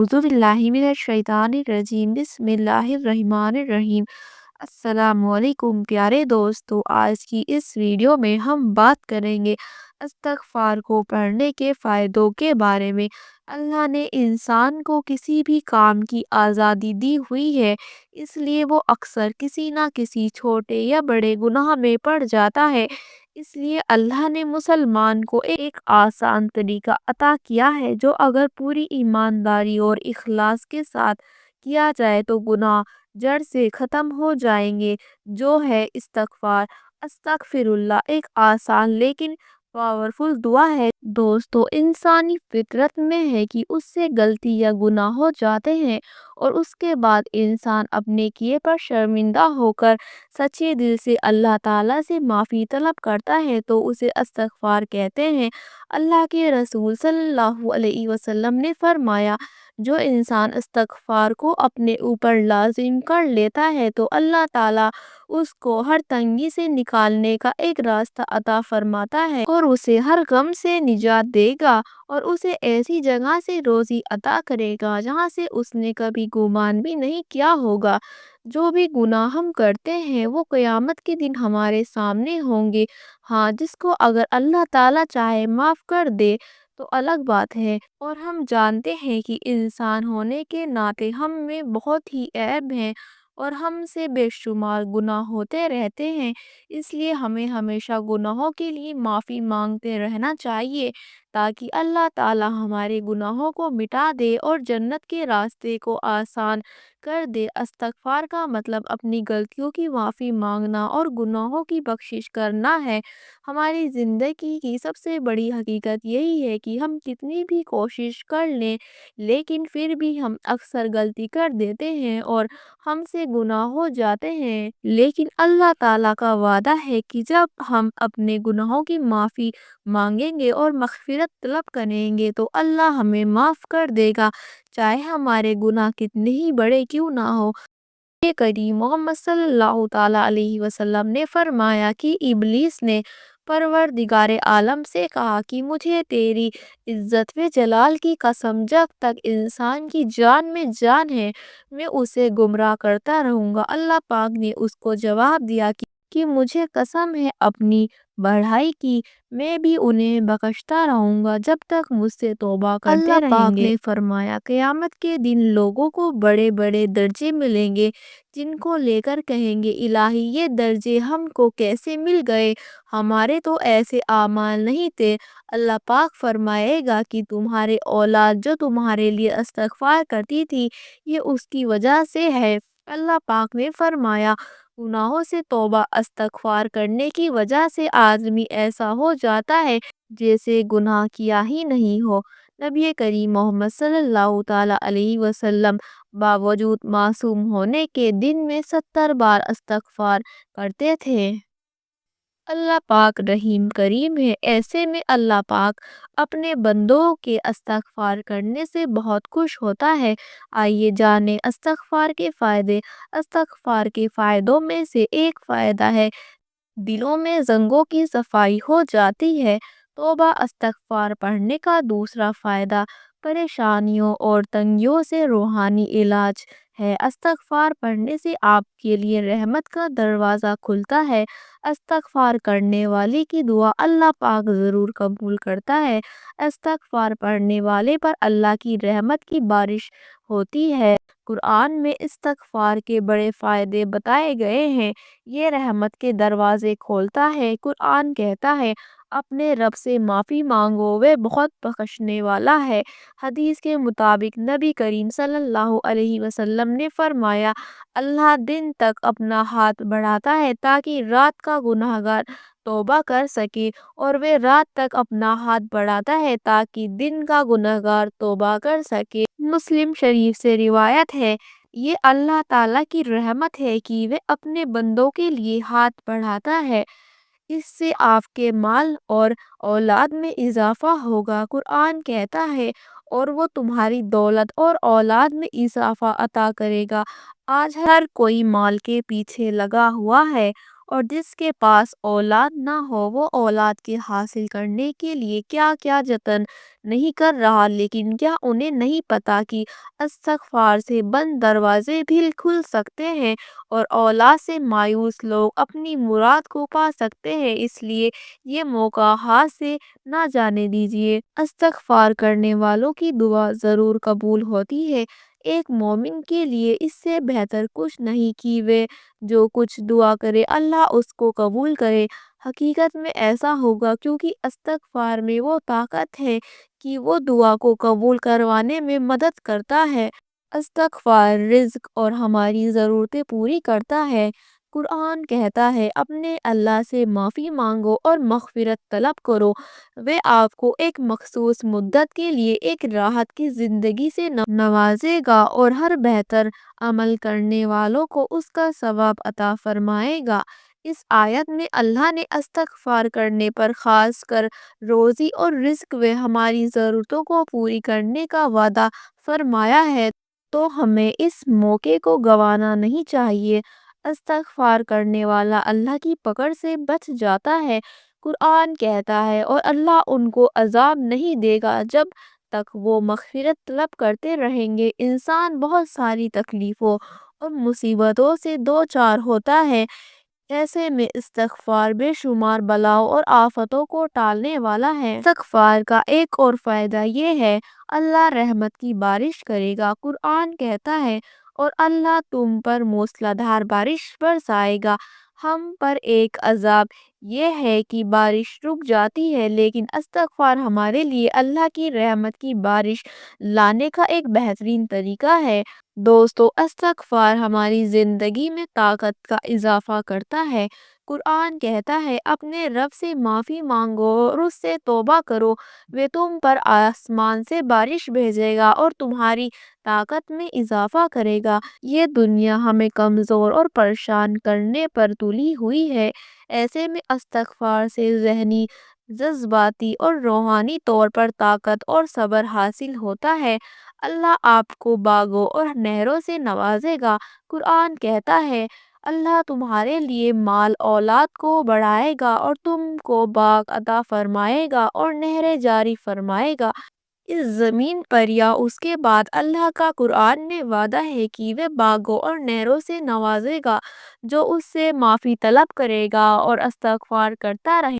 اعوذ باللہ من الشیطان الرجیم بسم اللہ الرحمن الرحیم۔ السلام علیکم پیارے دوستو، آج کی اس ویڈیو میں ہم بات کریں گے استغفار کو پڑھنے کے فائدوں کے بارے میں۔ اللہ نے انسان کو کسی بھی کام کی آزادی دی ہوئی ہے، اس لیے وہ اکثر کسی نہ کسی چھوٹے یا بڑے گناہ میں پڑ جاتا ہے۔ اس لیے اللہ نے مسلمان کو ایک آسان طریقہ عطا کیا ہے جو اگر پوری ایمانداری اور اخلاص کے ساتھ کیا جائے تو گناہ جڑ سے ختم ہو جائیں گے، جو ہے استغفار۔ استغفر اللہ ایک آسان لیکن پاورفل دعا ہے۔ دوستو، انسانی فطرت میں ہے کہ اس سے غلطی یا گناہ ہو جاتے ہیں اور اس کے بعد انسان اپنے کیے پر شرمندہ ہو کر سچے دل سے اللہ تعالیٰ سے معافی طلب کرتا ہے تو اسے استغفار کہتے ہیں۔ اللہ کے رسول صلی اللہ علیہ وسلم نے فرمایا، جو انسان استغفار کو اپنے اوپر لازم کر لیتا ہے تو اللہ تعالیٰ اس کو ہر تنگی سے نکالنے کا ایک راستہ عطا فرماتا ہے اور اسے ہر غم سے نجات دے گا اور اسے ایسی جگہ سے روزی عطا کرے گا جہاں سے اس نے کبھی گمان بھی نہیں کیا ہوگا۔ جو بھی گناہ ہم کرتے ہیں وہ قیامت کے دن ہمارے سامنے ہوں گے۔ ہاں، جس کو اگر اللہ تعالیٰ چاہے معاف کر دے تو الگ بات ہے، اور ہم جانتے ہیں کہ انسان ہونے کے ناطے ہم میں بہت ہی عیب ہیں اور ہم سے بے شمار گناہ ہوتے رہتے ہیں۔ اس لیے ہمیں ہمیشہ گناہوں کے لیے معافی مانگتے رہنا چاہیے تاکہ اللہ تعالیٰ ہمارے گناہوں کو مٹا دے اور جنت کے راستے کو آسان کر دے۔ استغفار کا مطلب اپنی غلطیوں کی معافی مانگنا اور گناہوں کی بخشش کرنا ہے۔ ہماری زندگی کی سب سے بڑی حقیقت یہی ہے کہ ہم کتنی بھی کوشش کر لیں لیکن پھر بھی ہم اکثر غلطی کر دیتے ہیں اور ہم سے گناہ ہو جاتے ہیں، لیکن اللہ تعالیٰ کا وعدہ ہے کہ جب ہم اپنے گناہوں کی معافی مانگیں گے اور مغفرت طلب کریں گے تو اللہ ہمیں معاف کر دے گا، چاہے ہمارے گناہ کتنے ہی بڑے کیوں نہ ہو۔ نبی کریم محمد صلی اللہ تعالیٰ علیہ وسلم نے فرمایا کہ ابلیس نے پروردگار عالم سے کہا کہ مجھے تیری عزت و جلال کی قسم، جب تک انسان کی جان میں جان ہے میں اسے گمراہ کرتا رہوں گا۔ اللہ پاک نے اس کو جواب دیا کہ مجھے قسم ہے اپنی بڑائی کی، میں بھی انہیں بخشتا رہوں گا جب تک مجھ سے توبہ کرتے رہیں گے۔ اللہ پاک نے فرمایا، قیامت کے دن لوگوں کو بڑے بڑے درجے ملیں گے جن کو لے کر کہیں گے، الہی یہ درجے ہم کو کیسے مل گئے، ہمارے تو ایسے اعمال نہیں تھے۔ اللہ پاک فرمائے گا کہ تمہارے اولاد جو تمہارے لیے استغفار کرتی تھی یہ اس کی وجہ سے ہے۔ اللہ پاک نے فرمایا، گناہوں سے توبہ استغفار کرنے کی وجہ سے آدمی ایسا ہو جاتا ہے جیسے گناہ کیا ہی نہیں ہو۔ نبی کریم محمد صلی اللہ تعالیٰ علیہ وسلم باوجود معصوم ہونے کے دن میں 70 بار استغفار کرتے تھے۔ اللہ پاک رحیم کریم ہے، ایسے میں اللہ پاک اپنے بندوں کے استغفار کرنے سے بہت خوش ہوتا ہے۔ آئیے جانیں استغفار کے فائدے۔ استغفار کے فائدوں میں سے ایک فائدہ ہے دلوں میں زنگوں کی صفائی ہو جاتی ہے۔ توبہ استغفار پڑھنے کا دوسرا فائدہ پریشانیوں اور تنگیوں سے روحانی علاج ہے۔ استغفار پڑھنے سے آپ کے لیے رحمت کا دروازہ کھلتا ہے۔ استغفار کرنے والے کی دعا اللہ پاک ضرور قبول کرتا ہے۔ استغفار پڑھنے والے پر اللہ کی رحمت کی بارش ہوتی ہے۔ قرآن میں استغفار کے بڑے فائدے بتائے گئے ہیں۔ یہ رحمت کے دروازے کھولتا ہے۔ قرآن کہتا ہے، اپنے رب سے معافی مانگو، وہ بہت بخشنے والا ہے۔ حدیث کے مطابق نبی کریم صلی اللہ علیہ وسلم نے فرمایا، اللہ دن تک اپنا ہاتھ بڑھاتا ہے تاکہ رات کا گنہگار توبہ کر سکے، اور وہ رات تک اپنا ہاتھ بڑھاتا ہے تاکہ دن کا گنہگار توبہ کر سکے۔ مسلم شریف سے روایت ہے، یہ اللہ تعالیٰ کی رحمت ہے کہ وہ اپنے بندوں کے لیے ہاتھ بڑھاتا ہے، اس سے آپ کے مال اور اولاد میں اضافہ ہوگا۔ قرآن کہتا ہے، اور وہ تمہاری دولت اور اولاد میں اضافہ عطا کرے گا۔ آج ہر کوئی مال کے پیچھے لگا ہوا ہے اور جس کے پاس اولاد نہ ہو وہ اولاد کے حاصل کرنے کے لیے کیا کیا جتن نہیں کر رہا، لیکن کیا انہیں نہیں پتا کہ استغفار سے بند دروازے بھی کھل سکتے ہیں اور اولاد سے مایوس لوگ اپنی مراد کو پا سکتے ہیں؟ اس لیے یہ موقع ہاتھ سے نہ جانے دیجیے۔ استغفار کرنے والوں کی دعا ضرور قبول ہوتی ہے۔ ایک مومن کے لیے اس سے بہتر کچھ نہیں کہ وہ جو کچھ دعا کرے اللہ اس کو قبول کرے۔ حقیقت میں ایسا ہوگا کیونکہ استغفار میں وہ طاقت ہے کہ وہ دعا کو قبول کروانے میں مدد کرتا ہے۔ استغفار رزق اور ہماری ضرورتیں پوری کرتا ہے۔ قرآن کہتا ہے اپنے اللہ سے معافی مانگو اور مغفرت طلب کرو، وہ آپ کو ایک مخصوص مدت کے لیے ایک راحت کی زندگی سے نوازے گا اور ہر بہتر عمل کرنے والوں کو اس کا ثواب عطا فرمائے گا۔ اس آیت میں اللہ نے استغفار کرنے پر خاص کر روزی اور رزق و ہماری ضرورتوں کو پوری کرنے کا وعدہ فرمایا ہے، تو ہمیں اس موقع کو گنوانا نہیں چاہیے۔ استغفار کرنے والا اللہ کی پکڑ سے بچ جاتا ہے۔ قرآن کہتا ہے اور اللہ ان کو عذاب نہیں دے گا جب تک وہ مغفرت طلب کرتے رہیں گے۔ انسان بہت ساری تکلیفوں اور مصیبتوں سے دوچار ہوتا ہے، ایسے میں استغفار بے شمار بلاؤں اور آفتوں کو ٹالنے والا ہے۔ استغفار کا ایک اور فائدہ یہ ہے اللہ رحمت کی بارش کرے گا۔ قرآن کہتا ہے اور اللہ تم پر موسلا دھار بارش برسائے گا۔ ہم پر ایک عذاب یہ ہے کہ بارش رک جاتی ہے، لیکن استغفار ہمارے لیے اللہ کی رحمت کی بارش لانے کا ایک بہترین طریقہ ہے۔ دوستو، استغفار ہماری زندگی میں طاقت کا اضافہ کرتا ہے۔ قرآن کہتا ہے اپنے رب سے معافی مانگو اور اس سے توبہ کرو، وہ تم پر آسمان سے بارش بھیجے گا اور تمہاری طاقت میں اضافہ کرے گا۔ یہ دنیا ہمیں کمزور اور پریشان کرنے پر تلی ہوئی ہے، ایسے میں استغفار سے ذہنی، جذباتی اور روحانی طور پر طاقت اور صبر حاصل ہوتا ہے۔ اللہ آپ کو باغوں اور نہروں سے نوازے گا۔ قرآن کہتا ہے اللہ تمہارے لیے مال اولاد کو بڑھائے گا اور تم کو باغ عطا فرمائے گا اور نہریں جاری فرمائے گا اس زمین پر یا اس کے بعد۔ اللہ کا قرآن میں وعدہ ہے کہ وہ باغوں اور نہروں سے نوازے گا جو اس سے معافی طلب کرے گا اور استغفار کرتا رہے